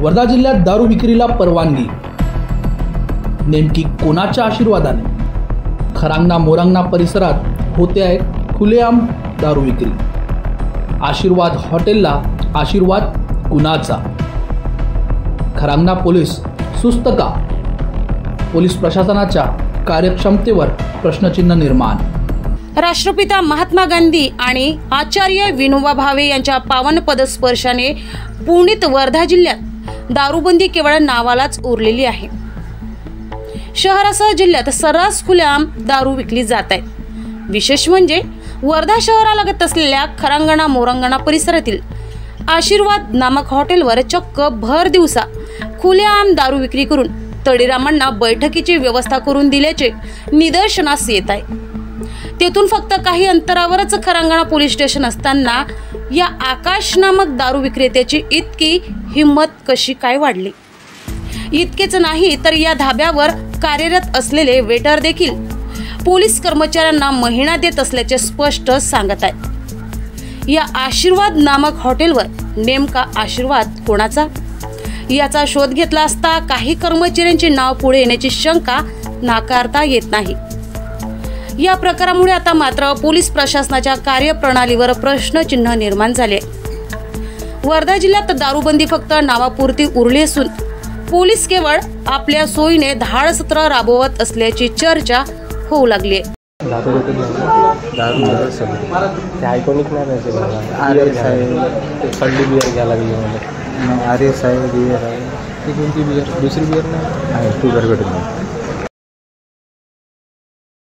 वर्धा जिल्ह्यात दारू विक्रीला परवानगी नेमकी कोणाच्या आशीर्वादाने? खरांगणा मोरांगणा परिसरात होते आहे खुलेआम दारू विक्री। आशीर्वाद हॉटेलला आशीर्वाद कुणाचा? खरांगणा पोलीस सुस्त का? पोलीस प्रशासनाच्या कार्यक्षमतेवर प्रश्नचिन्ह निर्माण। राष्ट्रपिता महात्मा गांधी आणि आचार्य विनोबा भावे यांच्या पावन पदस्पर्शाने पुणित वर्धा जिल्ह्यात दारूबंदी केवळ नावालाच उरलेली आहे। शहरासह जिल्ह्यात सर्रास खुलेआम दारू विकली जात आहे। विशेष म्हणजे वर्धा शहरालगत असलेल्या खरांगणा मोरांगणा परिसरातील आशीर्वाद नामक हॉटेलवर चक्क भर दिवसा खुलेआम दारू विक्री करून तडीरामांना बैठकीची व्यवस्था करून दिल्याचे निदर्शनास येत आहे। तेथून फक्त काही अंतरावरच खरांगणा पोलीस स्टेशन असताना या आकाश नामक दारू विक्रेत्याची इतकी हिंमत कशी काय वाढली? इतकेच नाही तर या धाब्यावर कार्यरत असलेले वेटर देखील पोलीस कर्मचाऱ्यांना महिना देत असल्याचे स्पष्ट सांगत आहे। या आशीर्वाद नामक हॉटेलवर नेमका आशीर्वाद कोणाचा याचा शोध घेतला असता काही कर्मचाऱ्यांचे नाव पुढे येण्याची शंका नाकारता येत नाही। या प्रकारामुळे आता मात्र पोलीस प्रशासनाच्या कार्यप्रणालीवर प्रश्नचिन्ह निर्माण झाले। वर्धा जिल्ह्यात दारूबंदी फक्त नावापुरती उरली असून पोलीस केवळ आपल्या सोयीने धाडसत्र राबवत असल्याची चर्चा होऊ लागली आहे। आयकॉनिक नाही, दुसरी बियर नाही, 2 बियर भेटून